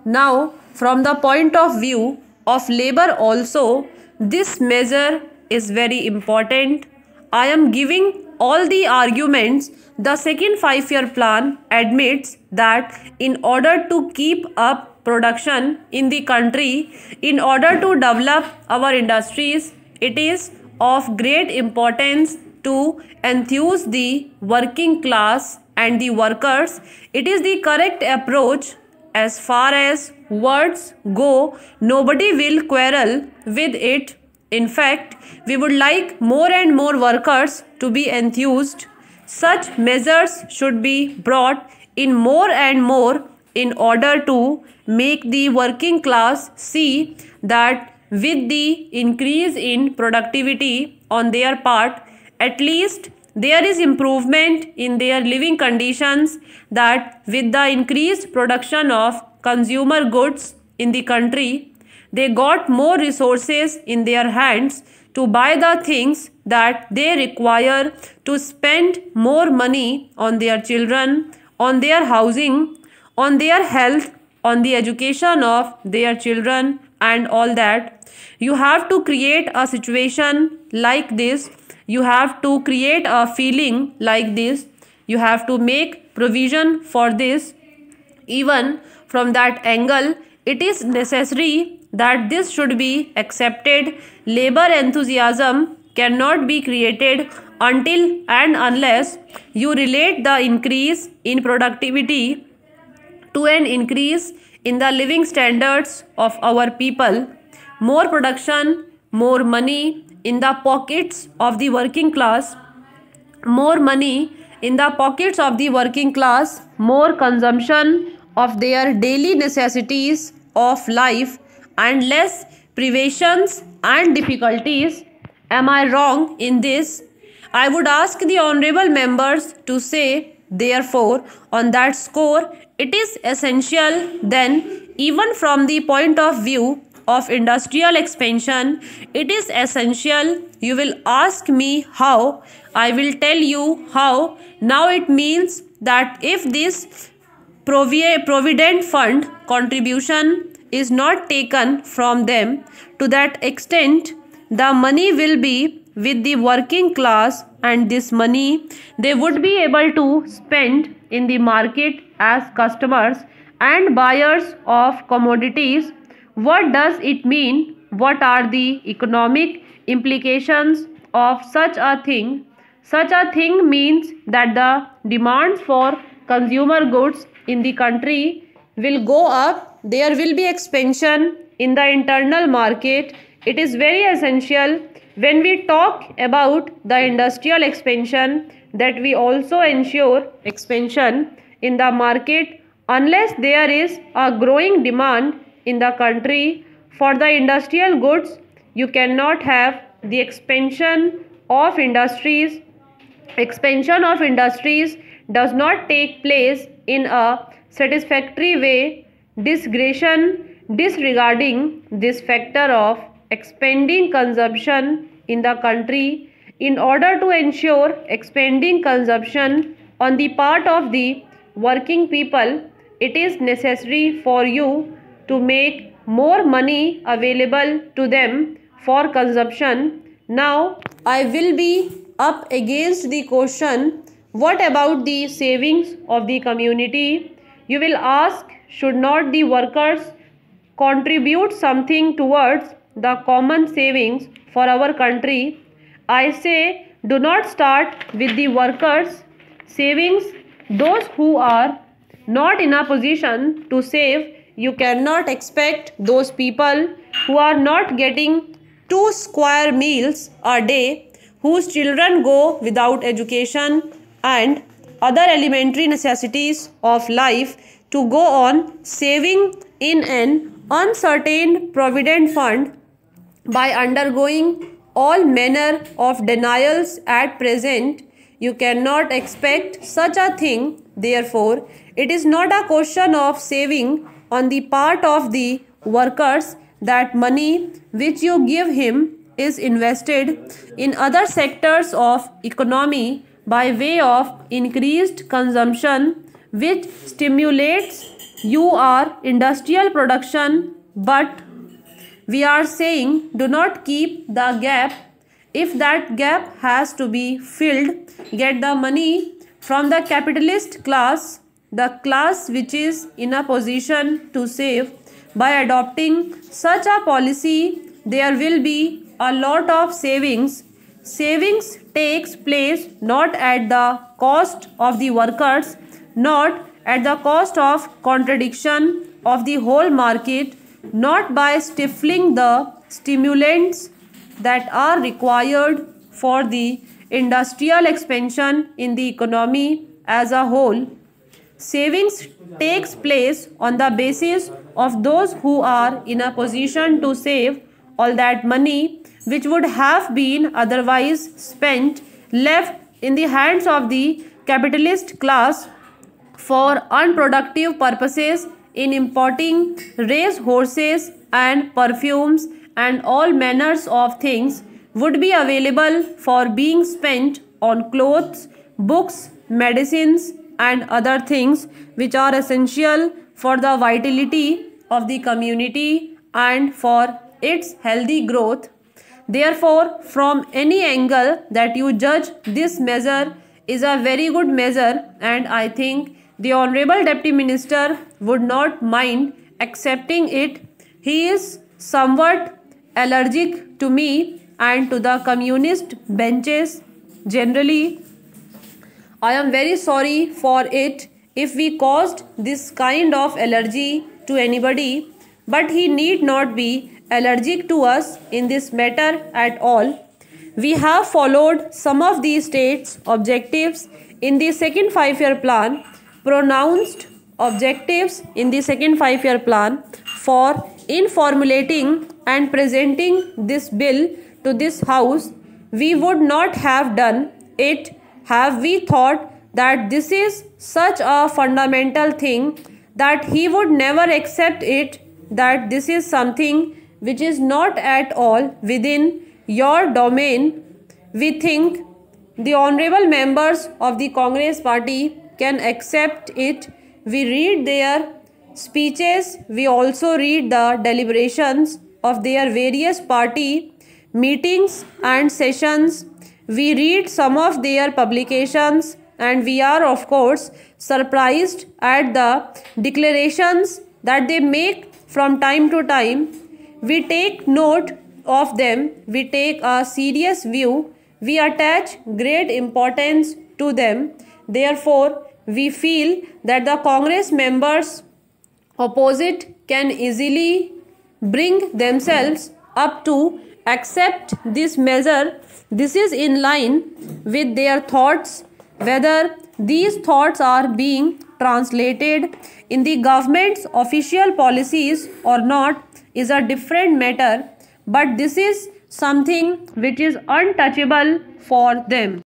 Now, from the point of view of labor also, this measure is very important. I am giving all the arguments. The second 5-year plan admits that in order to keep up production in the country, in order to develop our industries, it is of great importance to enthuse the working class and the workers. It is the correct approach. As far as words go, nobody will quarrel with it. In fact, we would like more and more workers to be enthused. Such measures should be brought in more and more in order to make the working class see that with the increase in productivity on their part, at least there is improvement in their living conditions, that with the increased production of consumer goods in the country, they got more resources in their hands to buy the things that they require, to spend more money on their children, on their housing, on their health, on the education of their children and all that. You have to create a situation like this. You have to create a feeling like this. You have to make provision for this. Even from that angle, it is necessary that this should be accepted. Labor enthusiasm cannot be created until and unless you relate the increase in productivity to an increase in the living standards of our people. More production, more money in the pockets of the working class, more money in the pockets of the working class, more consumption of their daily necessities of life, and less privations and difficulties. Am I wrong in this? I would ask the honorable members to say, therefore, on that score, it is essential then, even from the point of view of industrial expansion, it is essential. You will ask me how. I will tell you how. Now it means that if this provident fund contribution is not taken from them, to that extent the money will be with the working class, and this money they would be able to spend in the market as customers and buyers of commodities. What does it mean? What are the economic implications of such a thing? Such a thing means that the demands for consumer goods in the country will go up. There will be expansion in the internal market. It is very essential when we talk about the industrial expansion that we also ensure expansion in the market. Unless there is a growing demand in the country for the industrial goods, you cannot have the expansion of industries. Expansion of industries does not take place in a satisfactory way. Disregarding this factor of expanding consumption in the country, in order to ensure expanding consumption on the part of the working people, it is necessary for you to make more money available to them for consumption. Now, I will be up against the question, what about the savings of the community? You will ask, should not the workers contribute something towards the common savings for our country? I say, do not start with the workers' savings. Those who are not in a position to save, you cannot expect those people who are not getting 2 square meals a day, whose children go without education and other elementary necessities of life, to go on saving in an uncertain provident fund by undergoing all manner of denials at present. You cannot expect such a thing. Therefore, it is not a question of saving on the part of the workers. That money which you give him is invested in other sectors of economy by way of increased consumption, which stimulates your industrial production, but we are saying do not keep the gap. If that gap has to be filled, get the money from the capitalist class, the class which is in a position to save. By adopting such a policy, there will be a lot of savings. Savings takes place not at the cost of the workers, not at the cost of contradiction of the whole market, not by stifling the stimulants that are required for the industrial expansion in the economy as a whole. Savings takes place on the basis of those who are in a position to save all that money which would have been otherwise spent, left in the hands of the capitalist class for unproductive purposes in importing race horses and perfumes and all manners of things would be available for being spent on clothes, books, medicines and other things which are essential for the vitality of the community and for its healthy growth. Therefore, from any angle that you judge, this measure is a very good measure, and I think the Honorable Deputy Minister would not mind accepting it. He is somewhat allergic to me and to the communist benches generally. I am very sorry for it if we caused this kind of allergy to anybody, but he need not be allergic to us in this matter at all. We have followed some of the state's objectives in the second 5-year plan, pronounced objectives in the second 5-year plan, for in formulating and presenting this bill to this house. We would not have done it have we thought that this is such a fundamental thing that he would never accept it, that this is something which is not at all within your domain. We think the honorable members of the Congress party can accept it. We read their speeches, we also read the deliberations of their various party meetings and sessions. We read some of their publications and we are of course surprised at the declarations that they make from time to time. We take note of them, we take a serious view, we attach great importance to them. Therefore, we feel that the Congress members opposite can easily bring themselves up to accept this measure. This is in line with their thoughts. Whether these thoughts are being translated in the government's official policies or not is a different matter, but this is something which is untouchable for them.